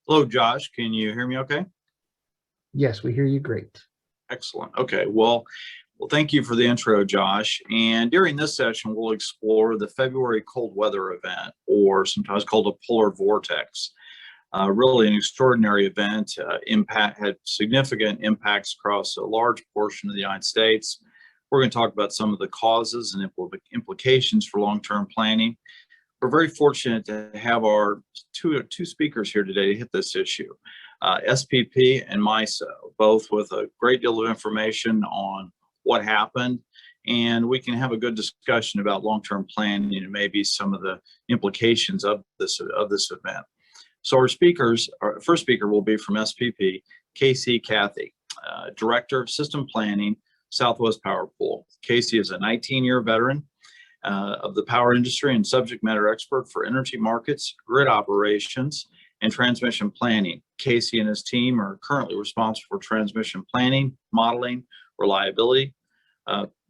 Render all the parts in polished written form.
Hello, Josh. Can you hear me okay? Yes, we hear you great. Excellent. Okay. Well, thank you for the intro, Josh. And during this session, we'll explore the February cold weather event, or sometimes called a polar vortex. Really an extraordinary event. Had significant impacts across a large portion of the United States. We're going to talk about some of the causes and implications for long-term planning. We're very fortunate to have our two speakers here today to hit this issue. SPP and MISO, both with a great deal of information on what happened, and we can have a good discussion about long-term planning and maybe some of the implications of this event. So our first speaker will be from SPP, Casey Cathy, Director of System Planning, Southwest Power Pool. Casey is a 19-year veteran of the power industry and subject matter expert for energy markets, grid operations, and transmission planning. Casey and his team are currently responsible for transmission planning, modeling, reliability,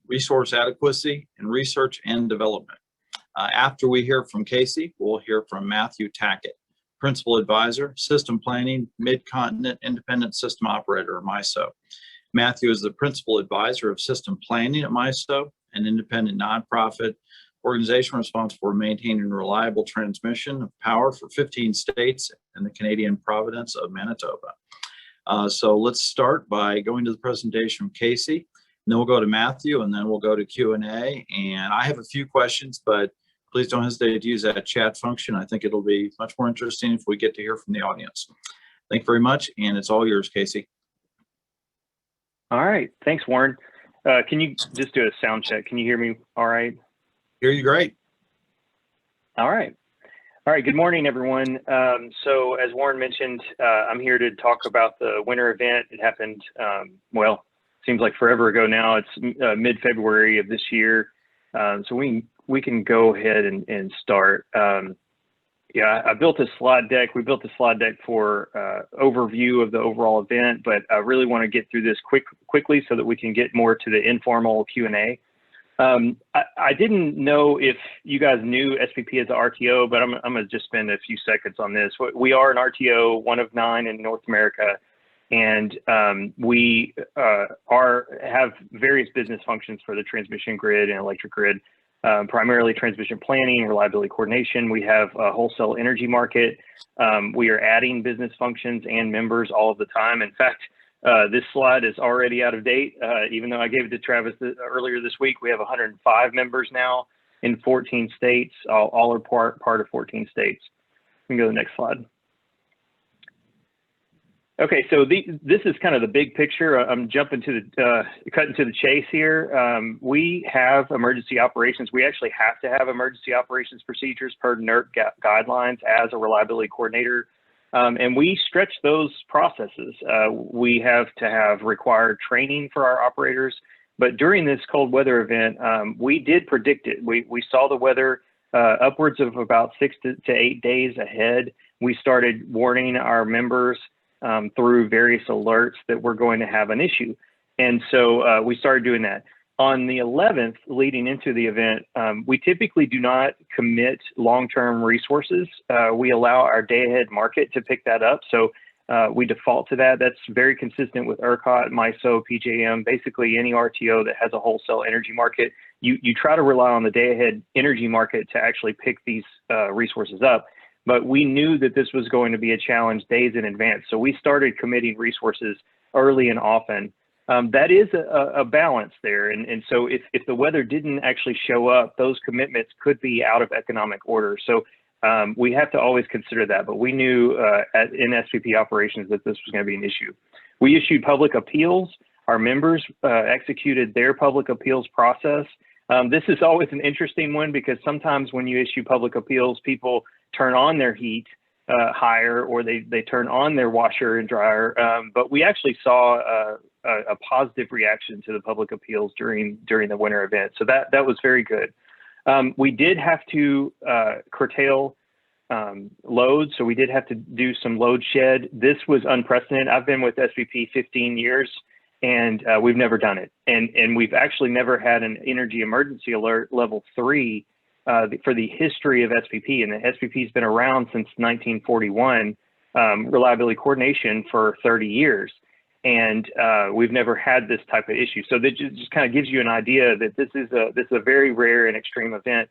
resource adequacy, and research and development. After we hear from Casey, we'll hear from Matthew Tackett, Principal Advisor, System Planning, Mid-Continent Independent System Operator, MISO. Matthew is the Principal Advisor of System Planning at MISO, an independent nonprofit organization responsible for maintaining reliable transmission of power for 15 states and the Canadian province of Manitoba. So let's start by going to the presentation from Casey, and then we'll go to Matthew, and then we'll go to Q&A. And I have a few questions, but please don't hesitate to use that chat function. I think it'll be much more interesting if we get to hear from the audience. Thank you very much, and it's all yours, Casey. All right, thanks, Warren. Can you just do a sound check? Can you hear me all right? Hear you great. All right. Good morning, everyone. So as Warren mentioned, I'm here to talk about the winter event. It happened, well, seems like forever ago now. It's mid-February of this year. So we can go ahead and start. Yeah, I built a slide deck. We built a slide deck for overview of the overall event, but I really want to get through this quickly so that we can get more to the informal Q&A. I didn't know if you guys knew SPP as an RTO, but I'm going to just spend a few seconds on this. We are an RTO, one of 9 in North America, and we have various business functions for the transmission grid and electric grid. Primarily transmission planning, reliability coordination. We have a wholesale energy market. We are adding business functions and members all of the time. In fact, this slide is already out of date. Even though I gave it to Travis earlier this week, we have 105 members now in 14 states. All are part of 14 states. We can go to the next slide. Okay, so this is kind of the big picture. I'm jumping to cutting to the chase here. We have emergency operations. We actually have to have emergency operations procedures per NERC guidelines as a reliability coordinator. And we stretch those processes. We have to have required training for our operators. But during this cold weather event, we did predict it. We saw the weather upwards of about 6 to 8 days ahead. We started warning our members through various alerts that we're going to have an issue. And so we started doing that. On the 11th, leading into the event, we typically do not commit long-term resources. We allow our day-ahead market to pick that up. So we default to that. That's very consistent with ERCOT, MISO, PJM, basically any RTO that has a wholesale energy market. You try to rely on the day-ahead energy market to actually pick these resources up. But we knew that this was going to be a challenge days in advance. So we started committing resources early and often. That is a balance there. And so if the weather didn't actually show up, those commitments could be out of economic order. So we have to always consider that. But we knew in SPP operations that this was going to be an issue. We issued public appeals. Our members executed their public appeals process. This is always an interesting one because sometimes when you issue public appeals, people turn on their heat higher, or they turn on their washer and dryer. But we actually saw a positive reaction to the public appeals during the winter event. So that was very good. We did have to curtail load. So we did have to do some load shed. This was unprecedented. I've been with SPP 15 years. And we've never done it. And we've actually never had an energy emergency alert level 3 for the history of SPP. And the SPP has been around since 1941. reliability coordination for 30 years. And we've never had this type of issue. So that just kind of gives you an idea that this is a very rare and extreme event.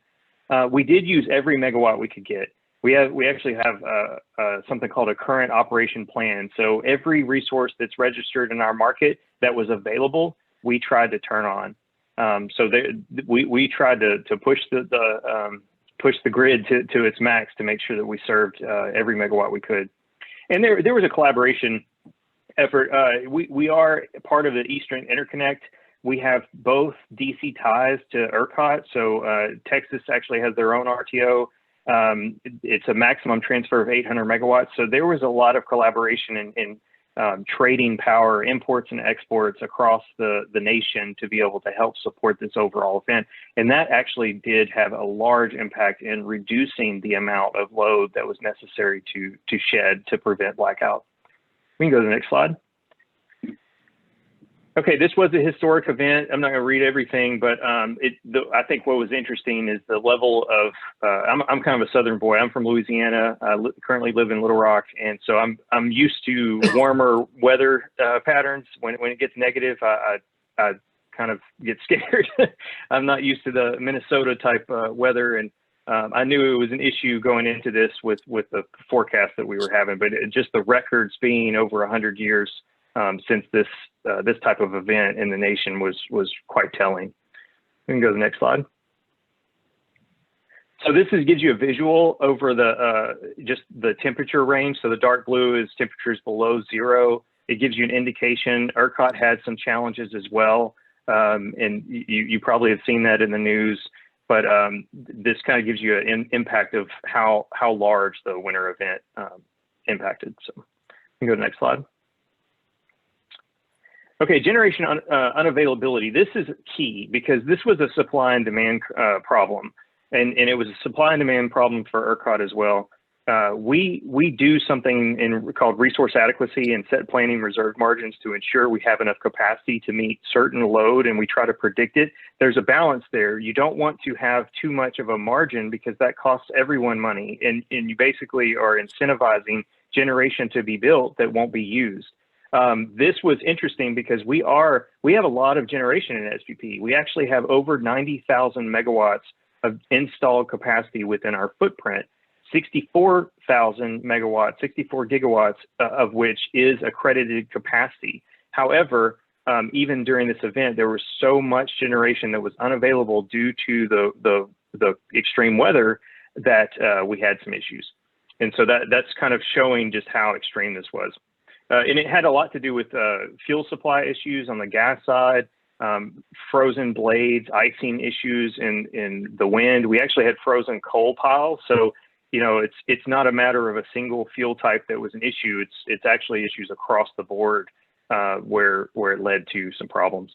We did use every megawatt we could get. We actually have something called a current operation plan. So every resource that's registered in our market that was available, we tried to turn on. So we tried to push the grid to its max to make sure that we served every megawatt we could. And there was a collaboration effort. We are part of the Eastern Interconnect. We have both DC ties to ERCOT. So Texas actually has their own RTO. It's a maximum transfer of 800 megawatts. So there was a lot of collaboration in trading power, imports and exports across the nation to be able to help support this overall event. And that actually did have a large impact in reducing the amount of load that was necessary to shed to prevent blackout. We can go to the next slide. Okay, this was a historic event. I'm not going to read everything, but I think what was interesting is the level of. I'm kind of a Southern boy. I'm from Louisiana. I currently live in Little Rock, and so I'm used to warmer weather patterns. When it gets negative, I kind of get scared. I'm not used to the Minnesota type weather, and I knew it was an issue going into this with the forecast that we were having. But just the records being over 100 years. Since this type of event in the nation was quite telling. We can go to the next slide. So this gives you a visual over just the temperature range. So the dark blue is temperatures below zero. It gives you an indication. ERCOT had some challenges as well, and you probably have seen that in the news. But this kind of gives you an impact of how large the winter event impacted. So we can go to the next slide. Okay, generation unavailability. This is key because this was a supply and demand problem, and it was a supply and demand problem for ERCOT as well. We do something called resource adequacy and set planning reserve margins to ensure we have enough capacity to meet certain load, and we try to predict it. There's a balance there. You don't want to have too much of a margin because that costs everyone money, and you basically are incentivizing generation to be built that won't be used. This was interesting because we have a lot of generation in SPP. We actually have over 90,000 megawatts of installed capacity within our footprint, 64,000 megawatts, 64 gigawatts of which is accredited capacity. However, even during this event, there was so much generation that was unavailable due to the extreme weather that we had some issues. And so that's kind of showing just how extreme this was. And it had a lot to do with fuel supply issues on the gas side, frozen blades, icing issues in the wind. We actually had frozen coal piles. So, you know, it's not a matter of a single fuel type that was an issue. It's actually issues across the board where it led to some problems.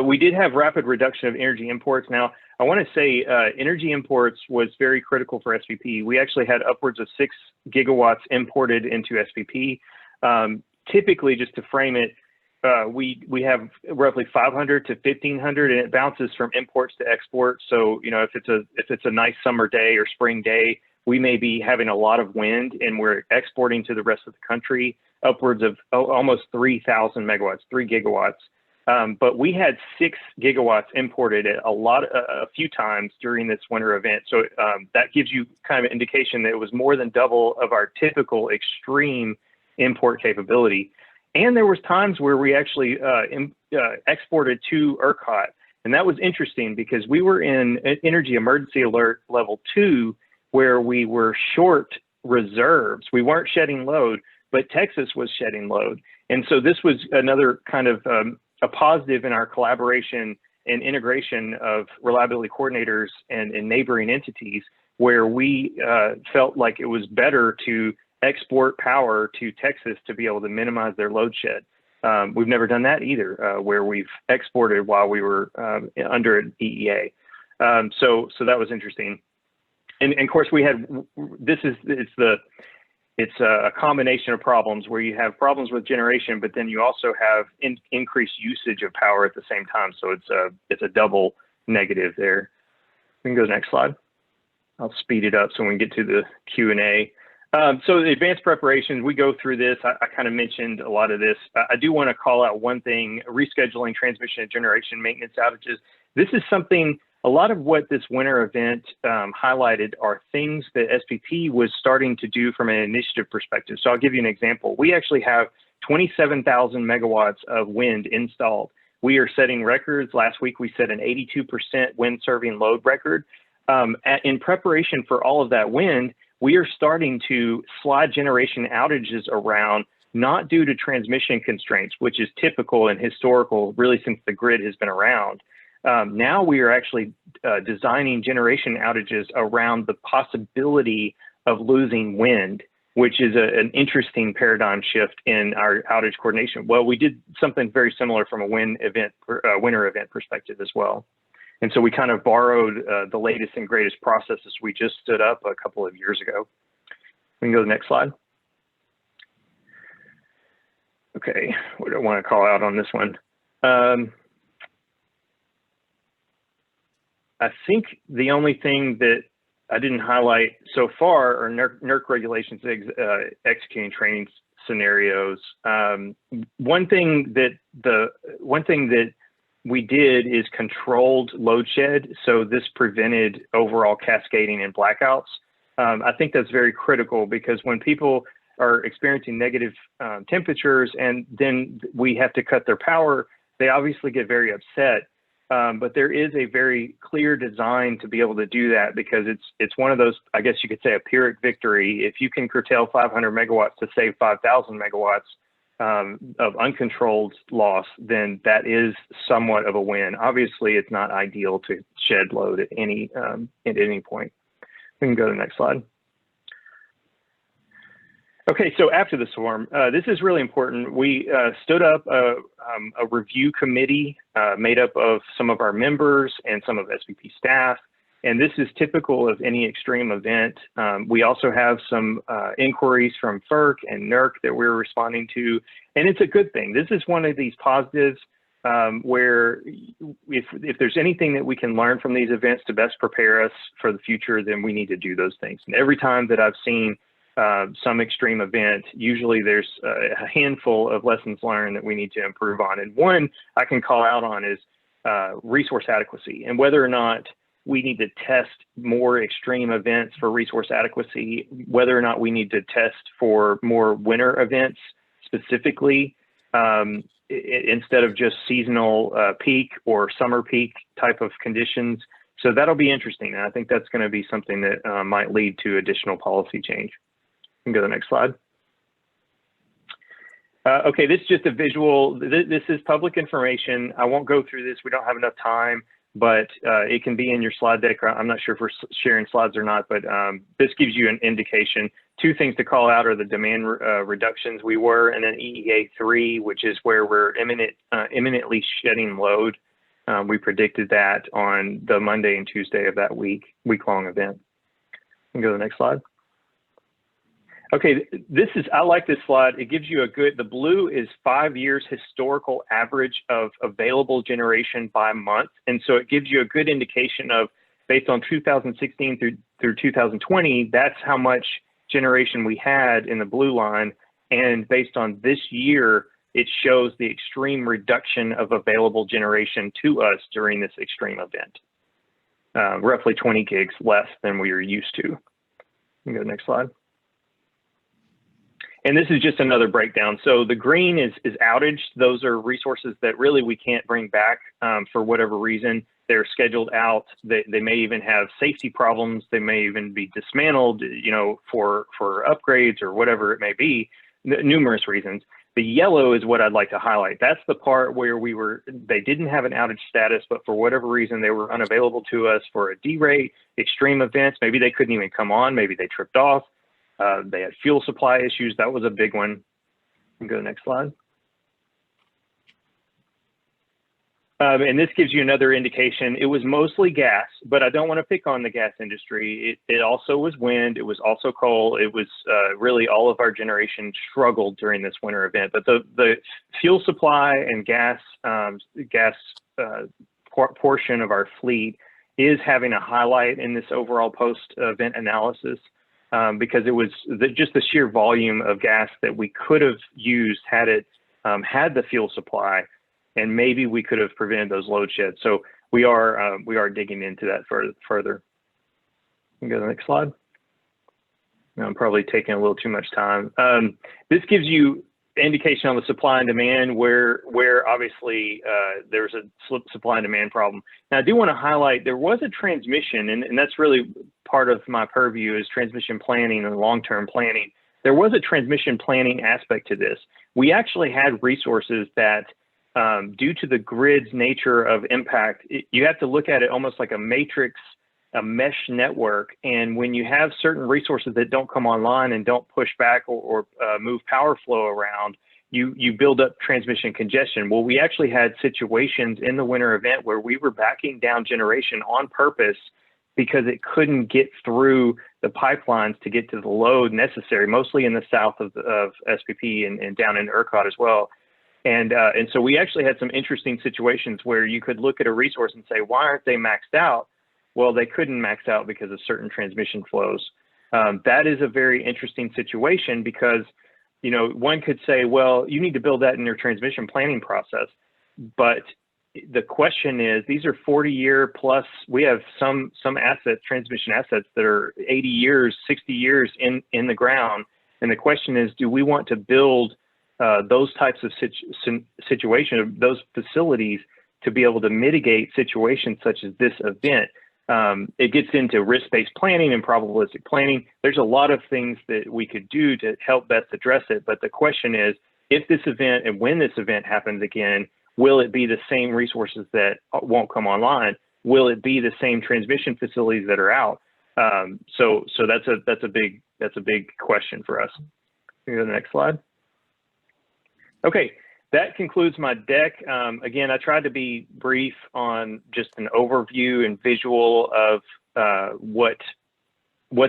We did have rapid reduction of energy imports. Now, I want to say energy imports was very critical for SPP. We actually had upwards of 6 gigawatts imported into SPP. Typically, just to frame it, we have roughly 500 to 1,500, and it bounces from imports to exports. So, you know, if it's a nice summer day or spring day, we may be having a lot of wind, and we're exporting to the rest of the country upwards of almost 3,000 megawatts, 3 gigawatts. But we had 6 gigawatts imported a few times during this winter event. So that gives you kind of an indication that it was more than double of our typical extreme import capability. And there was times where we actually exported to ERCOT. And that was interesting because we were in energy emergency alert level 2, where we were short reserves. We weren't shedding load, but Texas was shedding load. And so this was another kind of a positive in our collaboration and integration of reliability coordinators and neighboring entities, where we felt like it was better to export power to Texas to be able to minimize their load shed. We've never done that either, where we've exported while we were under an EEA. So that was interesting. And of course we had, it's a combination of problems where you have problems with generation, but then you also have increased usage of power at the same time. So it's a double negative there. We can go to the next slide. I'll speed it up so we can get to the Q&A. So the advanced preparations, we go through this. I kind of mentioned a lot of this. I do want to call out one thing: rescheduling transmission and generation maintenance outages. This is something. A lot of what this winter event highlighted are things that SPP was starting to do from an initiative perspective. So I'll give you an example. We actually have 27,000 megawatts of wind installed. We are setting records. Last week, we set an 82% wind serving load record. In preparation for all of that wind, we are starting to slide generation outages around, not due to transmission constraints, which is typical and historical really since the grid has been around. Now we are actually designing generation outages around the possibility of losing wind, which is an interesting paradigm shift in our outage coordination. Well, we did something very similar from a winter event perspective as well. And so we kind of borrowed the latest and greatest processes we just stood up a couple of years ago. We can go to the next slide. Okay, what do I want to call out on this one? I think the only thing that I didn't highlight so far are NERC regulations executing training scenarios. One thing that we did is controlled load shed. So this prevented overall cascading and blackouts. I think that's very critical because when people are experiencing negative temperatures and then we have to cut their power, they obviously get very upset. But there is a very clear design to be able to do that because it's one of those, I guess you could say, a Pyrrhic victory. If you can curtail 500 megawatts to save 5,000 megawatts of uncontrolled loss, then that is somewhat of a win. Obviously, it's not ideal to shed load at any point. We can go to the next slide. Okay, so after the storm, this is really important. We stood up a review committee made up of some of our members and some of SPP staff, and this is typical of any extreme event. We also have some inquiries from FERC and NERC that we're responding to, and it's a good thing. This is one of these positives where if there's anything that we can learn from these events to best prepare us for the future, then we need to do those things. And every time that I've seen some extreme event, usually there's a handful of lessons learned that we need to improve on. And one I can call out on is resource adequacy and whether or not we need to test more extreme events for resource adequacy, whether or not we need to test for more winter events specifically instead of just seasonal peak or summer peak type of conditions. So that'll be interesting. And I think that's going to be something that might lead to additional policy change. You can go to the next slide. Okay, this is just a visual. This is public information. I won't go through this. We don't have enough time, but it can be in your slide deck. I'm not sure if we're sharing slides or not, but this gives you an indication. Two things to call out are the demand reductions we were, and then EEA3, which is where we're imminently shedding load. We predicted that on the Monday and Tuesday of that week-long event. You can go to the next slide. Okay, I like this slide. It gives you the blue is 5 years historical average of available generation by month. And so it gives you a good indication of, based on 2016 through 2020, that's how much generation we had in the blue line. And based on this year, it shows the extreme reduction of available generation to us during this extreme event. Roughly 20 gigs less than we were used to. You can go to the next slide. And this is just another breakdown. So the green is outage. Those are resources that really we can't bring back for whatever reason. They're scheduled out. They may even have safety problems. They may even be dismantled, for upgrades or whatever it may be, numerous reasons. The yellow is what I'd like to highlight. That's the part where they didn't have an outage status, but for whatever reason, they were unavailable to us for a D-rate, extreme events. Maybe they couldn't even come on. Maybe they tripped off. They had fuel supply issues. That was a big one. You can go to the next slide. And this gives you another indication. It was mostly gas, but I don't want to pick on the gas industry. It also was wind. It was also coal. It was really all of our generation struggled during this winter event. But the fuel supply and gas portion of our fleet is having a highlight in this overall post-event analysis. because it was just the sheer volume of gas that we could have used had it had the fuel supply, and maybe we could have prevented those load sheds. So we are digging into that further. You can go to the next slide. I'm probably taking a little too much time. This gives you indication on the supply and demand where obviously there's a supply and demand problem. Now I do want to highlight there was a transmission, and that's really part of my purview is transmission planning and long-term planning. There was a transmission planning aspect to this. We actually had resources that due to the grid's nature of impact, you have to look at it almost like a matrix, a mesh network. And when you have certain resources that don't come online and don't push back or move power flow around, you build up transmission congestion. Well, we actually had situations in the winter event where we were backing down generation on purpose because it couldn't get through the pipelines to get to the load necessary, mostly in the south of SPP and down in ERCOT as well. And so we actually had some interesting situations where you could look at a resource and say, why aren't they maxed out? Well, they couldn't max out because of certain transmission flows. That is a very interesting situation because, you know, one could say, well, you need to build that in your transmission planning process. But the question is, these are 40-year plus. We have some assets, transmission assets that are 80 years, 60 years in the ground. And the question is, do we want to build those types of situations, those facilities to be able to mitigate situations such as this event? It gets into risk-based planning and probabilistic planning. There's a lot of things that we could do to help best address it. But the question is, if this event and when this event happens again, will it be the same resources that won't come online? Will it be the same transmission facilities that are out? So that's a big question for us. Can you go to the next slide? Okay. That concludes my deck. Again, I tried to be brief on just an overview and visual of what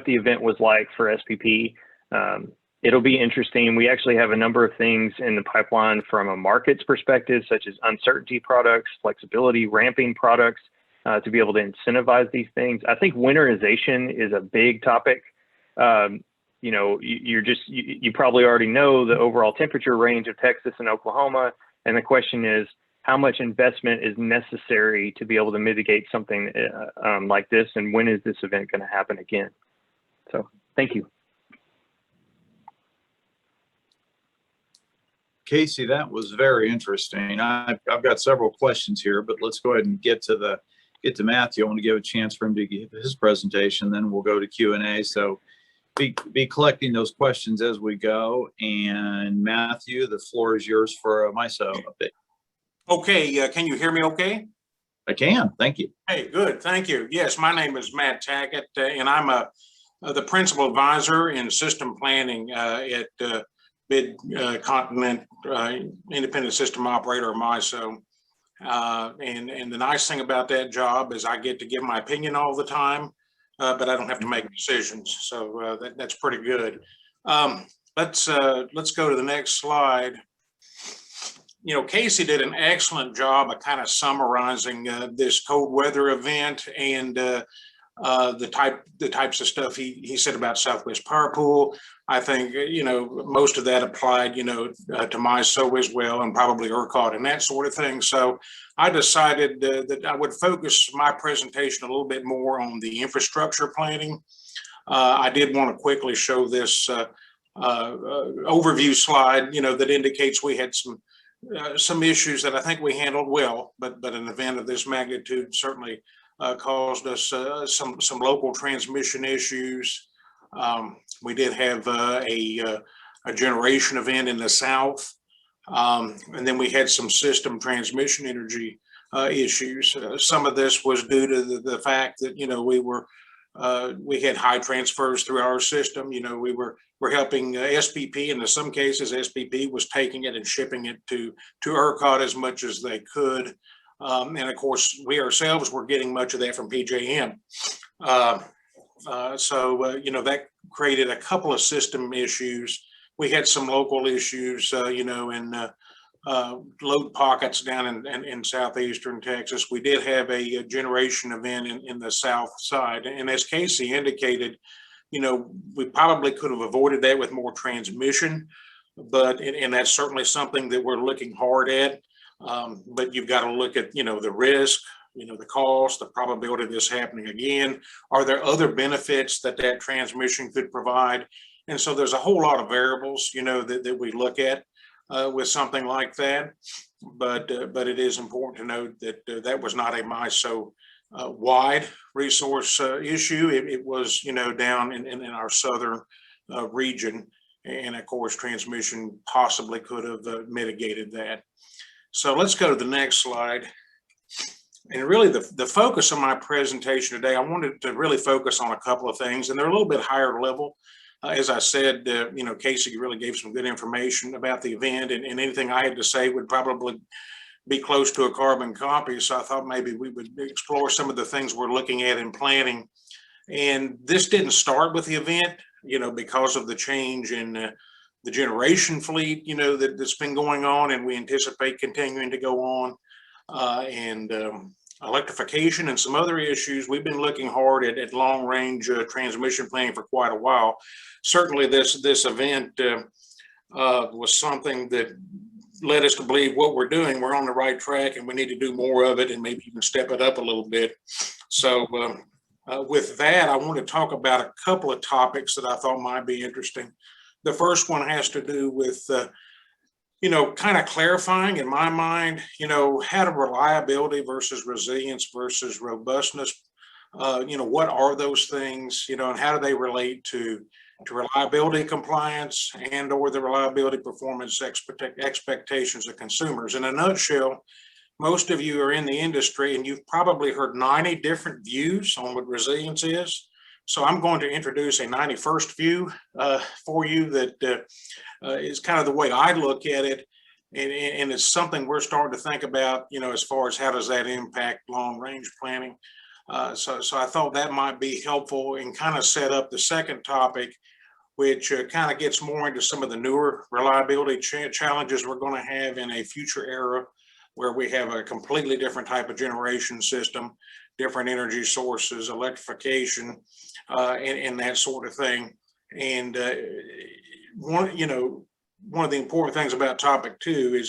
the event was like for SPP. It'll be interesting. We actually have a number of things in the pipeline from a markets perspective, such as uncertainty products, flexibility, ramping products, to be able to incentivize these things. I think winterization is a big topic. You know, you probably already know the overall temperature range of Texas and Oklahoma. And the question is, how much investment is necessary to be able to mitigate something like this? And when is this event going to happen again? So thank you. Casey, that was very interesting. I've got several questions here, but let's go ahead and get to Matthew. I want to give a chance for him to give his presentation, then we'll go to Q&A. So be collecting those questions as we go. And Matthew, the floor is yours for a MISO update. Okay, can you hear me okay? I can, thank you. Hey, good, thank you. Yes, my name is Matt Tackett, and I'm the principal advisor in system planning at Mid-Continent Independent System Operator, or MISO. And the nice thing about that job is I get to give my opinion all the time, but I don't have to make decisions. So that's pretty good. Let's go to the next slide. You know, Casey did an excellent job of kind of summarizing this cold weather event and the types of stuff he said about Southwest Power Pool. I think, you know, most of that applied, you know, to MISO as well, and probably ERCOT and that sort of thing. So I decided that I would focus my presentation a little bit more on the infrastructure planning. I did want to quickly show this overview slide, you know, that indicates we had some issues that I think we handled well, but an event of this magnitude certainly caused us some local transmission issues. We did have a generation event in the south, and then we had some system transmission energy issues. Some of this was due to the fact that, you know, we had high transfers through our system. You know, we're helping SPP, and in some cases SPP was taking it and shipping it to ERCOT as much as they could. And of course, we ourselves were getting much of that from PJM. So you know, that created a couple of system issues. We had some local issues, you know, in load pockets down in southeastern Texas. We did have a generation event in the south side. And as Casey indicated, we probably could have avoided that with more transmission, but, and that's certainly something that we're looking hard at. But you've got to look at, the risk, the cost, the probability of this happening again. Are there other benefits that transmission could provide? And so there's a whole lot of variables, that we look at with something like that. But it is important to note that that was not a MISO wide resource issue. It was, down in our southern region. And of course, transmission possibly could have mitigated that. So let's go to the next slide. And really the focus of my presentation today, I wanted to really focus on a couple of things, and they're a little bit higher level. As I said, Casey really gave some good information about the event, and anything I had to say would probably be close to a carbon copy. So I thought maybe we would explore some of the things we're looking at in planning. And this didn't start with the event, because of the change in the generation fleet, that's been going on, and we anticipate continuing to go on. And electrification and some other issues. We've been looking hard at long range transmission planning for quite a while. Certainly this event was something that led us to believe what we're doing, we're on the right track, and we need to do more of it and maybe even step it up a little bit. So with that, I want to talk about a couple of topics that I thought might be interesting. The first one has to do with kind of clarifying in my mind, how to reliability versus resilience versus robustness, what are those things, and how do they relate to reliability compliance and or the reliability performance expectations of consumers. In a nutshell, most of you are in the industry and you've probably heard 90 different views on what resilience is. So I'm going to introduce a 91st view for you that is kind of the way I look at it. And it's something we're starting to think about, as far as how does that impact long range planning. So I thought that might be helpful and kind of set up the second topic, which kind of gets more into some of the newer reliability challenges we're going to have in a future era where we have a completely different type of generation system, different energy sources, electrification, and that sort of thing. And one of the important things about topic two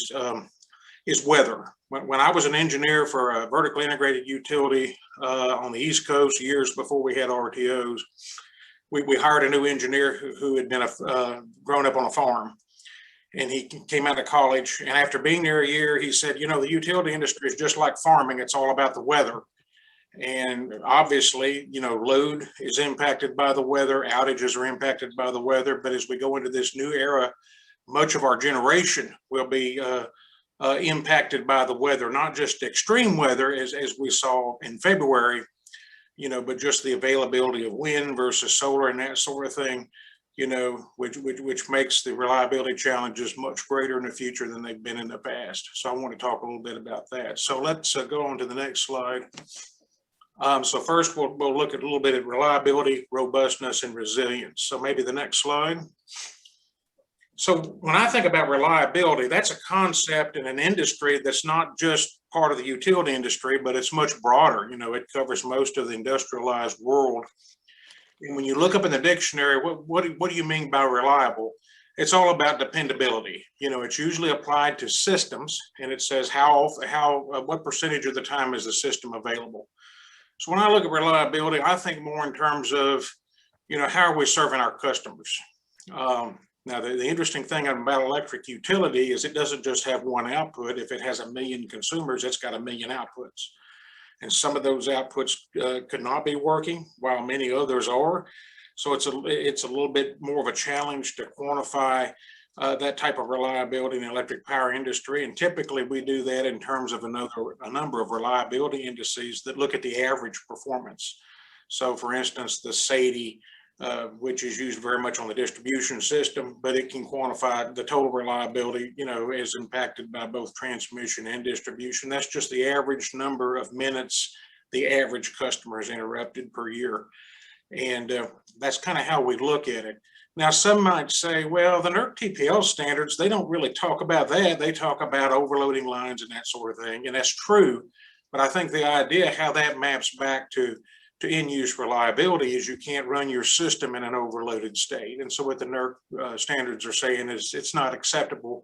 is weather. When I was an engineer for a vertically integrated utility on the East Coast years before we had RTOs, we hired a new engineer who had been grown up on a farm. And he came out of college, and after being there a year, he said, the utility industry is just like farming. It's all about the weather. And obviously, load is impacted by the weather, outages are impacted by the weather. But as we go into this new era, much of our generation will be impacted by the weather, not just extreme weather as we saw in February, but just the availability of wind versus solar and that sort of thing, which makes the reliability challenges much greater in the future than they've been in the past. So I want to talk a little bit about that. So let's go on to the next slide. So first we'll look at a little bit at reliability, robustness, and resilience. So maybe the next slide. So when I think about reliability, that's a concept in an industry that's not just part of the utility industry, but it's much broader. It covers most of the industrialized world. And when you look up in the dictionary, what do you mean by reliable? It's all about dependability. It's usually applied to systems, and it says what percentage of the time is the system available. So when I look at reliability, I think more in terms of, how are we serving our customers? Now, the interesting thing about electric utility is it doesn't just have one output. If it has 1 million consumers, it's got 1 million outputs. And some of those outputs could not be working, while many others are. So it's a little bit more of a challenge to quantify that type of reliability in the electric power industry. And typically we do that in terms of a number of reliability indices that look at the average performance. So for instance, the SAIDI, which is used very much on the distribution system, but it can quantify the total reliability, is impacted by both transmission and distribution. That's just the average number of minutes the average customer is interrupted per year. And that's kind of how we look at it. Now, some might say, well, the NERC TPL standards, they don't really talk about that. They talk about overloading lines and that sort of thing. And that's true. But I think the idea how that maps back to to in-use reliability is you can't run your system in an overloaded state. And so what the NERC standards are saying is it's not acceptable,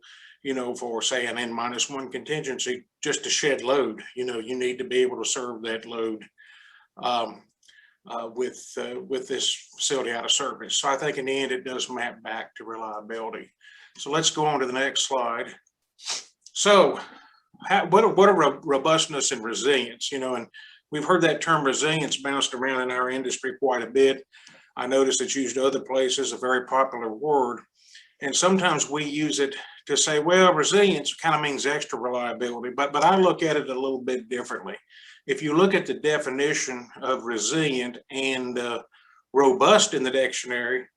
for say an N-1 contingency just to shed load. You need to be able to serve that load with this facility out of service. So I think in the end, it does map back to reliability. So let's go on to the next slide. So what are robustness and resilience, and we've heard that term resilience bounced around in our industry quite a bit. I noticed it's used other places, a very popular word. And sometimes we use it to say, well, resilience kind of means extra reliability, but I look at it a little bit differently. If you look at the definition of resilient and robust in the dictionary,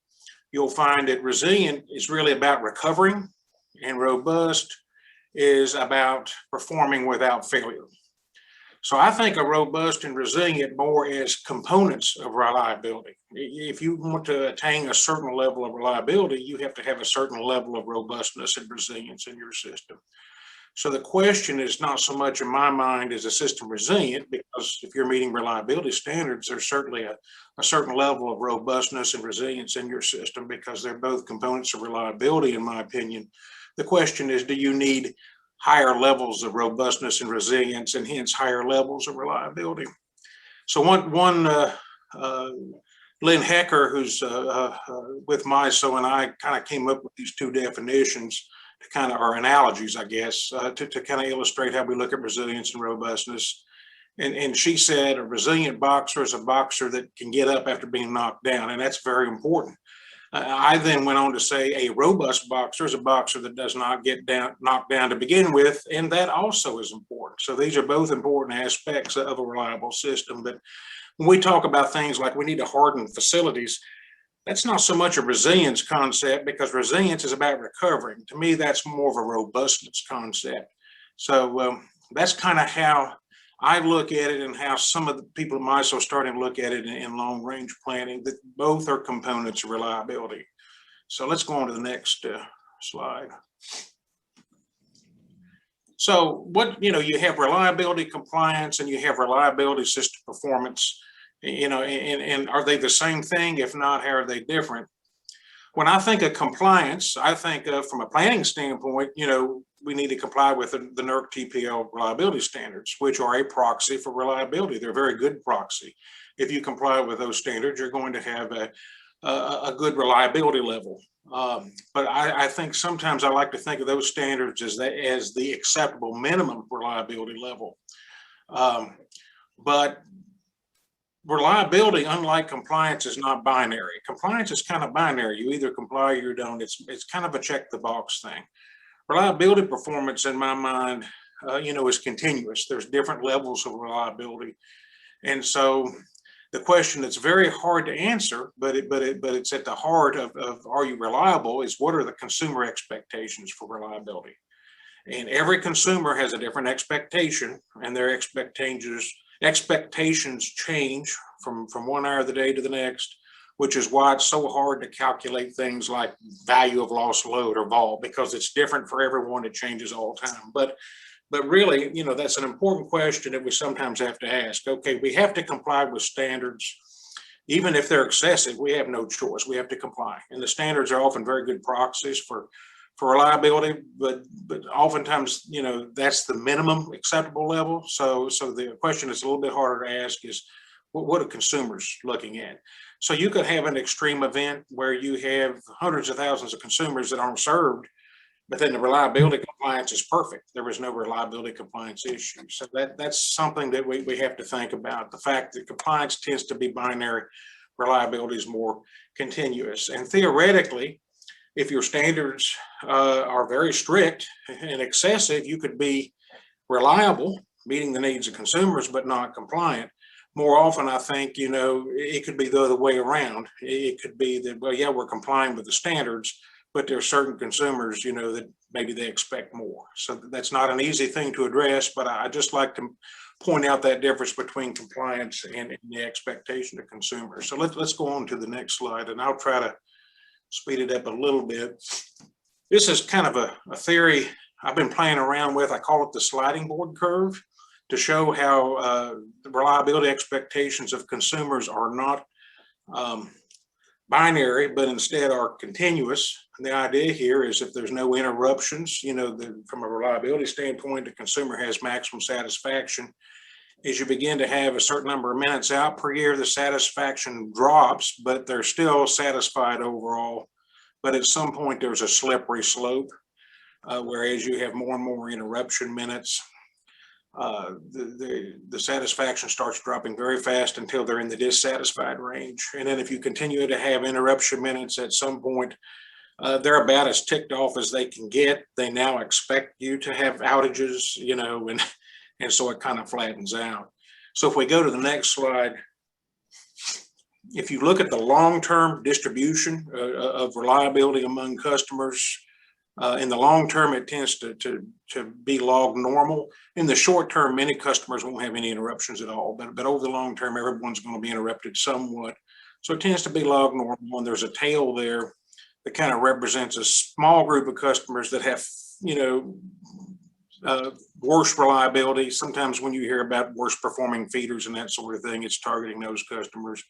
you'll find that resilient is really about recovering and robust is about performing without failure. So I think of robust and resilient more as components of reliability. If you want to attain a certain level of reliability, you have to have a certain level of robustness and resilience in your system. So the question is not so much in my mind, is a system resilient? Because if you're meeting reliability standards, there's certainly a certain level of robustness and resilience in your system because they're both components of reliability, in my opinion. The question is, do you need higher levels of robustness and resilience and hence higher levels of reliability? So one Lynn Hecker, who's with MISO, and I kind of came up with these two definitions to kind of, or analogies, I guess, to kind of illustrate how we look at resilience and robustness. And she said a resilient boxer is a boxer that can get up after being knocked down, and that's very important. I then went on to say a robust boxer is a boxer that does not get knocked down to begin with, and that also is important. So these are both important aspects of a reliable system. But when we talk about things like we need to harden facilities, that's not so much a resilience concept because resilience is about recovering. To me, that's more of a robustness concept. So that's kind of how I look at it and how some of the people at MISO are starting to look at it in long range planning, that both are components of reliability. So let's go on to the next slide. So you have reliability compliance and you have reliability system performance, and are they the same thing? If not, how are they different? When I think of compliance, I think of from a planning standpoint, we need to comply with the NERC TPL reliability standards, which are a proxy for reliability. They're a very good proxy. If you comply with those standards, you're going to have a good reliability level. But I think sometimes I like to think of those standards as the acceptable minimum reliability level. But reliability, unlike compliance, is not binary. Compliance is kind of binary. You either comply or you don't. It's kind of a check the box thing. Reliability performance, in my mind, is continuous. There's different levels of reliability. And so the question that's very hard to answer, but it's at the heart of are you reliable, is what are the consumer expectations for reliability? And every consumer has a different expectation, and their expectations change from 1 hour of the day to the next, which is why it's so hard to calculate things like value of lost load or vol, because it's different for everyone. It changes all the time. But really, that's an important question that we sometimes have to ask. Okay, we have to comply with standards. Even if they're excessive, we have no choice. We have to comply. And the standards are often very good proxies for reliability, but oftentimes, that's the minimum acceptable level. So the question that's a little bit harder to ask is, what are consumers looking at? So you could have an extreme event where you have hundreds of thousands of consumers that aren't served, but then the reliability compliance is perfect. There was no reliability compliance issue. So that's something that we have to think about. The fact that compliance tends to be binary, reliability is more continuous. And theoretically, if your standards are very strict and excessive, you could be reliable, meeting the needs of consumers, but not compliant. More often, I think, it could be the other way around. It could be that, well, yeah, we're complying with the standards, but there are certain consumers, that maybe they expect more. So that's not an easy thing to address, but I just like to point out that difference between compliance and the expectation of consumers. So let's go on to the next slide, and I'll try to speed it up a little bit. This is kind of a theory I've been playing around with. I call it the sliding board curve. to show how the reliability expectations of consumers are not binary, but instead are continuous. And the idea here is if there's no interruptions, from a reliability standpoint, the consumer has maximum satisfaction. As you begin to have a certain number of minutes out per year, the satisfaction drops, but they're still satisfied overall. But at some point, there's a slippery slope, whereas you have more and more interruption minutes. The satisfaction starts dropping very fast until they're in the dissatisfied range. And then if you continue to have interruption minutes, at some point, they're about as ticked off as they can get. They now expect you to have outages, and so it kind of flattens out. So if we go to the next slide, if you look at the long-term distribution of reliability among customers, in the long term, it tends to be log normal. In the short term, many customers won't have any interruptions at all, but over the long term, everyone's going to be interrupted somewhat. So it tends to be log normal, and there's a tail there that kind of represents a small group of customers that have, worse reliability. Sometimes when you hear about worse performing feeders and that sort of thing, it's targeting those customers.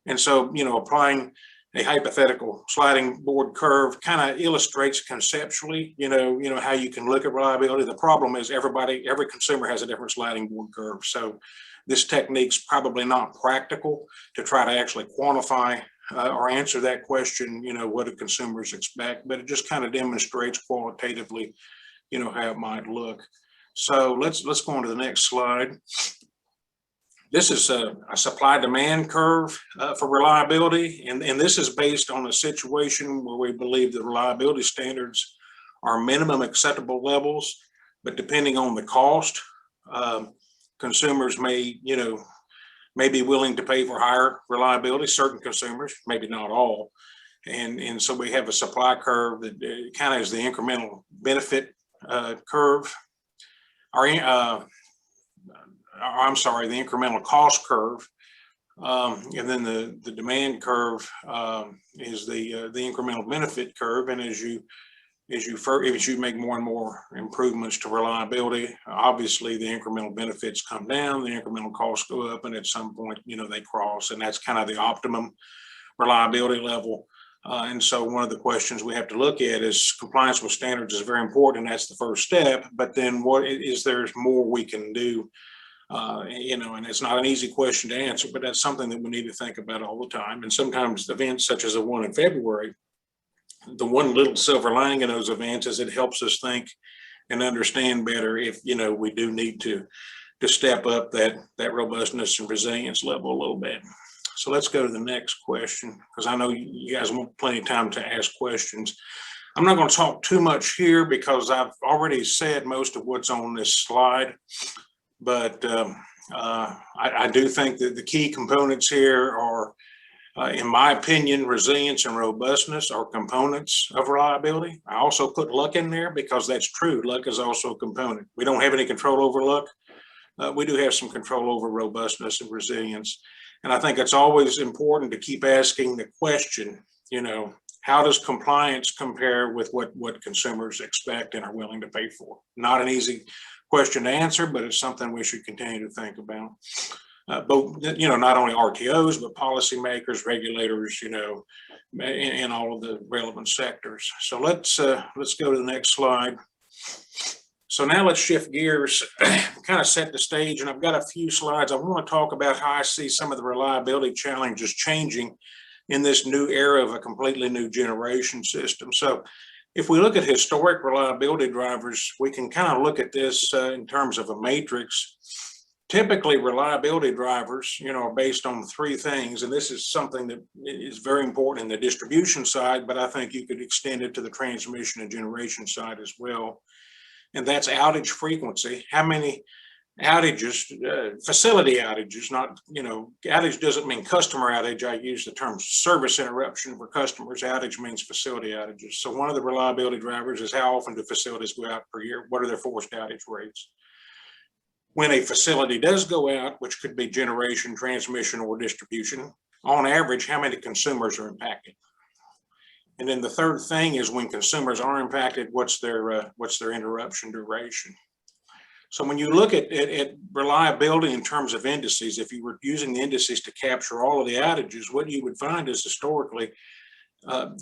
And so, applying a hypothetical sliding board curve kind of illustrates conceptually, how you can look at reliability. The problem is every consumer has a different sliding board curve. So this technique's probably not practical to try to actually quantify or answer that question, what do consumers expect, but it just kind of demonstrates qualitatively, how it might look. So let's go on to the next slide. This is a supply-demand curve for reliability, and this is based on a situation where we believe the reliability standards are minimum acceptable levels, but depending on the cost, consumers may be willing to pay for higher reliability. Certain consumers, maybe not all, and so we have a supply curve that kind of is the incremental benefit curve. The incremental cost curve, and then the demand curve is the incremental benefit curve. And as you make more and more improvements to reliability, obviously the incremental benefits come down, the incremental costs go up, and at some point, they cross, and that's kind of the optimum reliability level. And so one of the questions we have to look at is compliance with standards is very important, and that's the first step. But then there's more we can do? And it's not an easy question to answer, but that's something that we need to think about all the time. And sometimes events such as the one in February, the one little silver lining in those events is it helps us think and understand better if, we do need to step up that robustness and resilience level a little bit. So let's go to the next question, because I know you guys want plenty of time to ask questions. I'm not going to talk too much here because I've already said most of what's on this slide. But I do think that the key components here are, in my opinion, resilience and robustness are components of reliability. I also put luck in there because that's true. Luck is also a component. We don't have any control over luck. We do have some control over robustness and resilience. And I think it's always important to keep asking the question, how does compliance compare with what consumers expect and are willing to pay for? Not an easy question to answer, but it's something we should continue to think about. Both, not only RTOs, but policymakers, regulators, in all of the relevant sectors. So let's go to the next slide. So now let's shift gears, kind of set the stage, and I've got a few slides. I want to talk about how I see some of the reliability challenges changing in this new era of a completely new generation system. So if we look at historic reliability drivers, we can kind of look at this in terms of a matrix. Typically, reliability drivers, are based on three things, and this is something that is very important in the distribution side, but I think you could extend it to the transmission and generation side as well. And that's outage frequency. How many outages, facility outages, not, outage doesn't mean customer outage. I use the term service interruption for customers. Outage means facility outages. So one of the reliability drivers is how often do facilities go out per year? What are their forced outage rates? When a facility does go out, which could be generation, transmission, or distribution, on average, how many consumers are impacted? And then the third thing is when consumers are impacted, what's their interruption duration? So when you look at reliability in terms of indices, if you were using the indices to capture all of the outages, what you would find is historically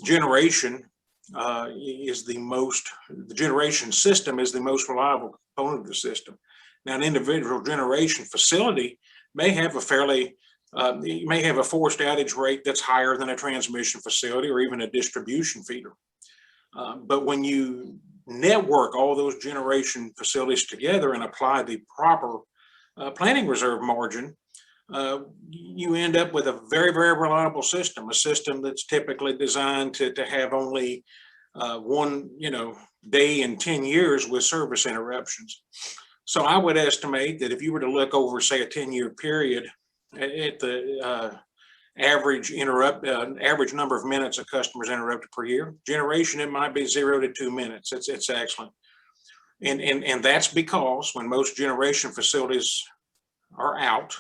generation the generation system is the most reliable component of the system. Now, an individual generation facility may have you may have a forced outage rate that's higher than a transmission facility or even a distribution feeder. But when you network all those generation facilities together and apply the proper planning reserve margin, you end up with a very, very reliable system, a system that's typically designed to have only one, day in 10 years with service interruptions. So I would estimate that if you were to look over, say, a 10-year period at the average number of minutes a customer's interrupted per year, generation, it might be 0 to 2 minutes. It's excellent. And that's because when most generation facilities are out,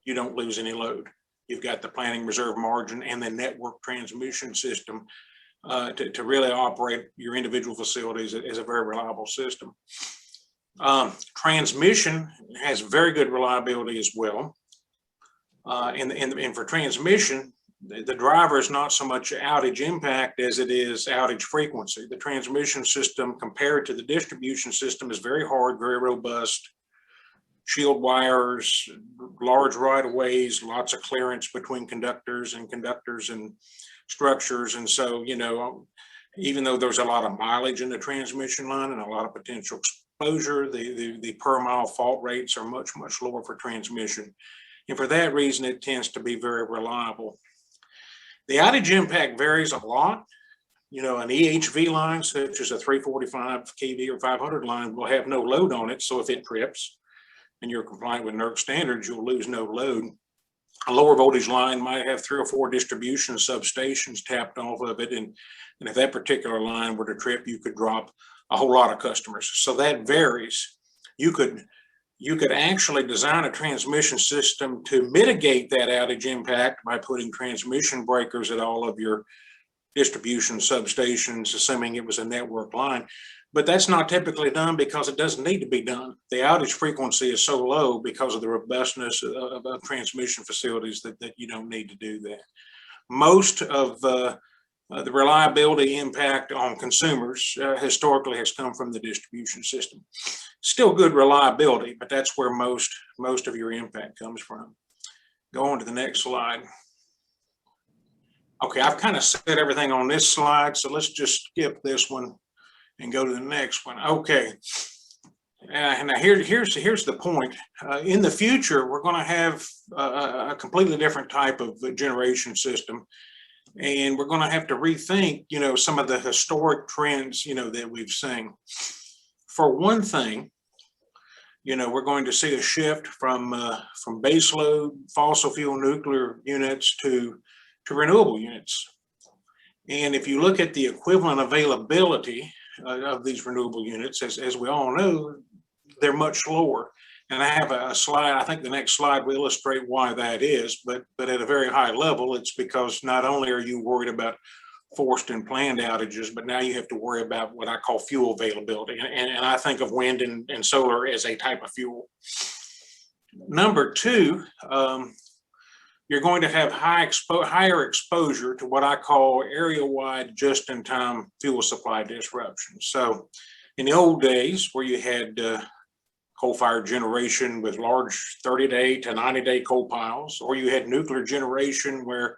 you don't lose any load. You've got the planning reserve margin and the network transmission system to really operate your individual facilities as a very reliable system. Transmission has very good reliability as well. And for transmission, the driver is not so much outage impact as it is outage frequency. The transmission system compared to the distribution system is very hard, very robust. Shield wires, large right-of-ways, lots of clearance between conductors and structures. And so, even though there's a lot of mileage in the transmission line and a lot of potential exposure, the per mile fault rates are much, much lower for transmission. And for that reason, it tends to be very reliable. The outage impact varies a lot. An EHV line, such as a 345 kV or 500 line, will have no load on it. So if it trips and you're compliant with NERC standards, you'll lose no load. A lower voltage line might have 3 or 4 distribution substations tapped off of it. And if that particular line were to trip, you could drop a whole lot of customers. So that varies. You could actually design a transmission system to mitigate that outage impact by putting transmission breakers at all of your distribution substations, assuming it was a network line. But that's not typically done because it doesn't need to be done. The outage frequency is so low because of the robustness of transmission facilities that you don't need to do that. Most of the reliability impact on consumers historically has come from the distribution system. Still good reliability, but that's where most of your impact comes from. Go on to the next slide. Okay, I've kind of said everything on this slide, so let's just skip this one and go to the next one. Okay, and now here's the point. In the future, we're going to have a completely different type of generation system, and we're going to have to rethink, some of the historic trends, that we've seen. For one thing, we're going to see a shift from baseload fossil fuel nuclear units to renewable units. And if you look at the equivalent availability of these renewable units, as we all know, they're much lower. And I have a slide, I think the next slide will illustrate why that is, but at a very high level, it's because not only are you worried about forced and planned outages, but now you have to worry about what I call fuel availability. And I think of wind and solar as a type of fuel. Number two, you're going to have higher exposure to what I call area-wide just-in-time fuel supply disruptions. So in the old days where you had coal-fired generation with large 30-day to 90-day coal piles, or you had nuclear generation where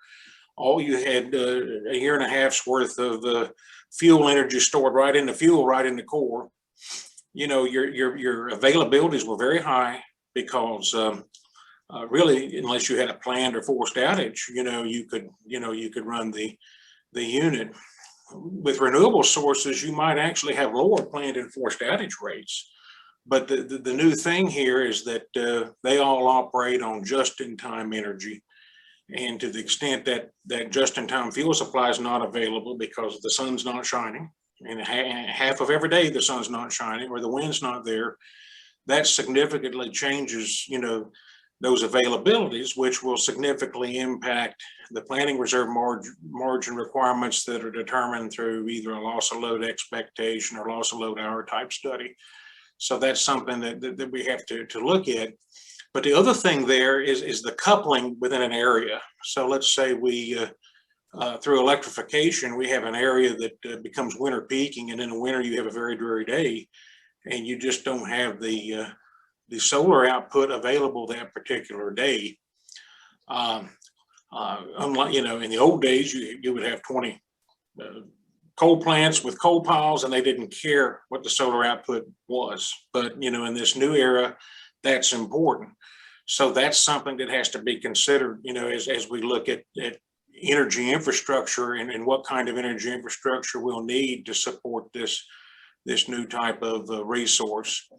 all you had a year and a half's worth of fuel energy stored right in the fuel, right in the core, your availabilities were very high because really, unless you had a planned or forced outage, you could run the unit. With renewable sources, you might actually have lower planned and forced outage rates. But the new thing here is that they all operate on just-in-time energy. And to the extent that just-in-time fuel supply is not available because the sun's not shining, and half of every day the sun's not shining or the wind's not there, that significantly changes, those availabilities, which will significantly impact the planning reserve margin requirements that are determined through either a loss of load expectation or loss of load hour type study. So that's something that we have to look at. But the other thing there is the coupling within an area. So let's say we, through electrification, we have an area that becomes winter peaking, and in the winter you have a very dreary day, and you just don't have the solar output available that particular day. Unlike, in the old days, you would have 20 coal plants with coal piles, and they didn't care what the solar output was. But, in this new era, that's important. So that's something that has to be considered, as we look at energy infrastructure and what kind of energy infrastructure we'll need to support this new type of resource.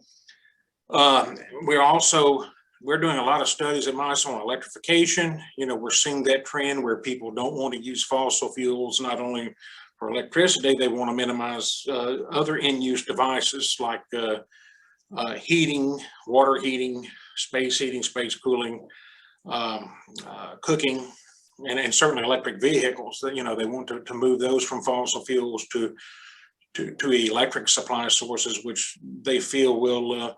We're doing a lot of studies at MISO on electrification. We're seeing that trend where people don't want to use fossil fuels, not only for electricity, they want to minimize other in-use devices like heating, water heating, space cooling, cooking, and certainly electric vehicles. That they want to move those from fossil fuels to electric supply sources, which they feel will